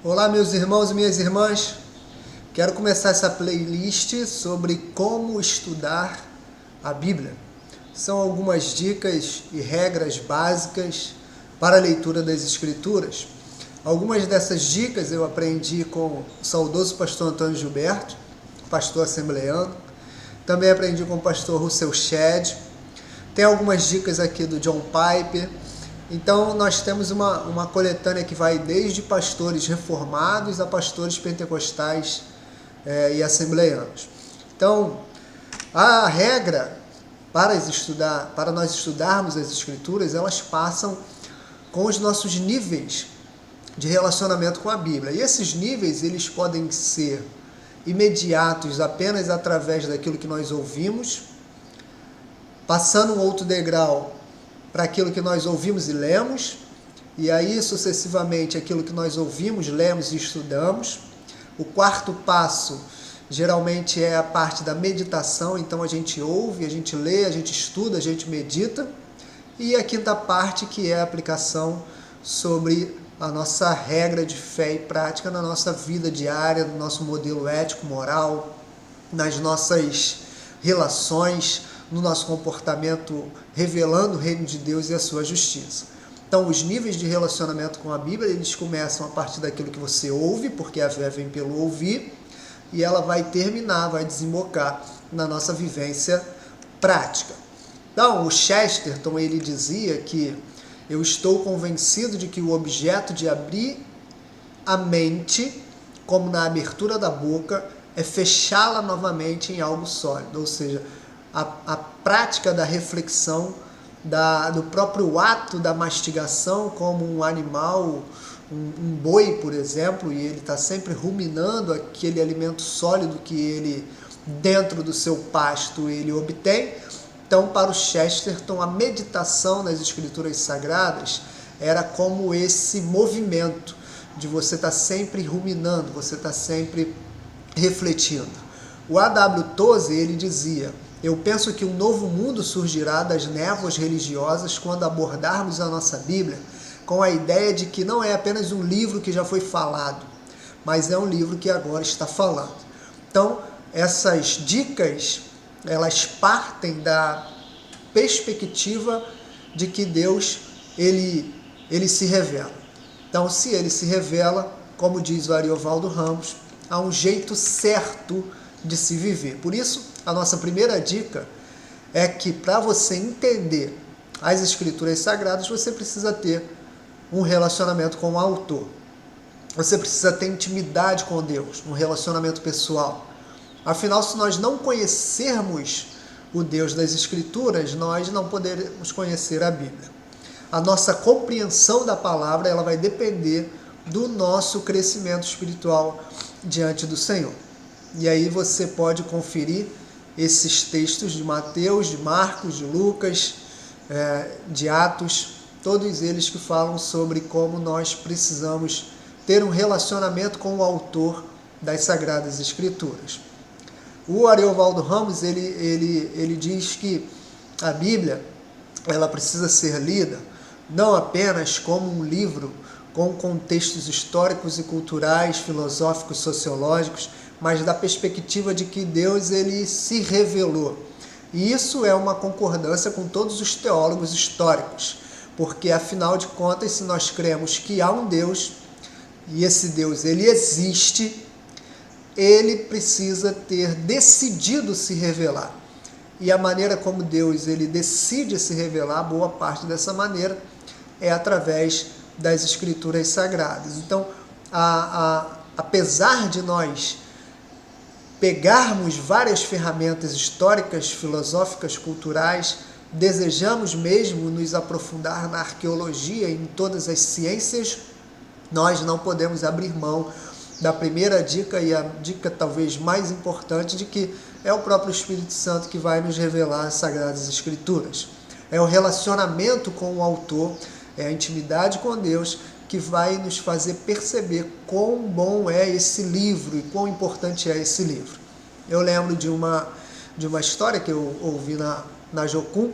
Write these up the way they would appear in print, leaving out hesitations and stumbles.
Olá, meus irmãos e minhas irmãs. Quero começar essa playlist sobre como estudar a Bíblia. São algumas dicas e regras básicas para a leitura das Escrituras. Algumas dessas dicas eu aprendi com o saudoso pastor Antônio Gilberto, pastor assembleano. Também aprendi com o pastor Russell Shedd. Tem algumas dicas aqui do John Piper. Então nós temos uma coletânea que vai desde pastores reformados a pastores pentecostais e assembleanos. Então, a regra para nós estudarmos as Escrituras, elas passam com os nossos níveis de relacionamento com a Bíblia. E esses níveis, eles podem ser imediatos apenas através daquilo que nós ouvimos, passando um outro degrau para aquilo que nós ouvimos e lemos, e aí sucessivamente aquilo que nós ouvimos, lemos e estudamos. O quarto passo geralmente é a parte da meditação, então a gente ouve, a gente lê, a gente estuda, a gente medita. E a quinta parte, que é a aplicação sobre a nossa regra de fé e prática na nossa vida diária, no nosso modelo ético, moral, nas nossas relações, no nosso comportamento, revelando o reino de Deus e a sua justiça. Então, os níveis de relacionamento com a Bíblia, eles começam a partir daquilo que você ouve, porque a fé vem pelo ouvir, e ela vai terminar, vai desembocar na nossa vivência prática. Então, o Chesterton, ele dizia que eu estou convencido de que o objeto de abrir a mente, como na abertura da boca, é fechá-la novamente em algo sólido, ou seja, a prática da reflexão, do próprio ato da mastigação, como um animal, um boi, por exemplo, e ele está sempre ruminando aquele alimento sólido que ele, dentro do seu pasto, ele obtém. Então, para o Chesterton, a meditação nas Escrituras Sagradas era como esse movimento de você estar sempre ruminando, você estar sempre refletindo. O A.W. Tozer, ele dizia: eu penso que um novo mundo surgirá das névoas religiosas quando abordarmos a nossa Bíblia com a ideia de que não é apenas um livro que já foi falado, mas é um livro que agora está falando. Então, essas dicas, elas partem da perspectiva de que Deus, ele se revela. Então, se ele se revela, como diz o Ariovaldo Ramos, há um jeito certo de se viver. Por isso, a nossa primeira dica é que para você entender as Escrituras Sagradas, você precisa ter um relacionamento com o autor. Você precisa ter intimidade com Deus, um relacionamento pessoal. Afinal, se nós não conhecermos o Deus das Escrituras, nós não poderemos conhecer a Bíblia. A nossa compreensão da palavra, ela vai depender do nosso crescimento espiritual diante do Senhor. E aí você pode conferir esses textos de Mateus, de Marcos, de Lucas, de Atos, todos eles que falam sobre como nós precisamos ter um relacionamento com o autor das Sagradas Escrituras. O Ariovaldo Ramos, ele diz que a Bíblia, ela precisa ser lida não apenas como um livro com contextos históricos e culturais, filosóficos, sociológicos, mas da perspectiva de que Deus, ele se revelou. E isso é uma concordância com todos os teólogos históricos, porque afinal de contas, se nós cremos que há um Deus, e esse Deus, ele existe, ele precisa ter decidido se revelar. E a maneira como Deus, ele decide se revelar, boa parte dessa maneira, é através das Escrituras Sagradas. Então, apesar de nós pegarmos várias ferramentas históricas, filosóficas, culturais, desejamos mesmo nos aprofundar na arqueologia e em todas as ciências, nós não podemos abrir mão da primeira dica, e a dica talvez mais importante, de que é o próprio Espírito Santo que vai nos revelar as Sagradas Escrituras. É o relacionamento com o autor, é a intimidade com Deus que vai nos fazer perceber quão bom é esse livro e quão importante é esse livro. Eu lembro de uma história que eu ouvi na Jocum,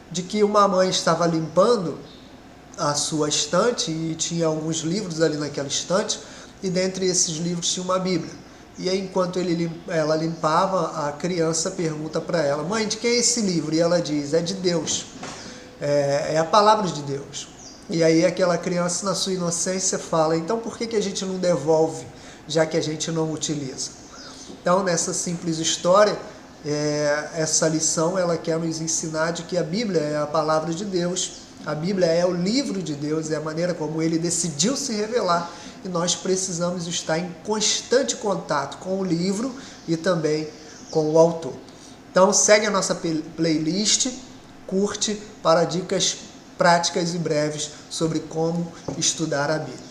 de que uma mãe estava limpando a sua estante e tinha alguns livros ali naquela estante, e dentre esses livros tinha uma Bíblia. E aí, enquanto ela limpava, a criança pergunta para ela: mãe, de quem é esse livro? E ela diz: é de Deus, é a palavra de Deus. E aí aquela criança, na sua inocência, fala: então por que a gente não devolve, já que a gente não utiliza? Então, nessa simples história, essa lição ela quer nos ensinar de que a Bíblia é a palavra de Deus, a Bíblia é o livro de Deus, é a maneira como ele decidiu se revelar, e nós precisamos estar em constante contato com o livro e também com o autor. Então segue a nossa playlist, curte para dicas práticas e breves sobre como estudar a Bíblia.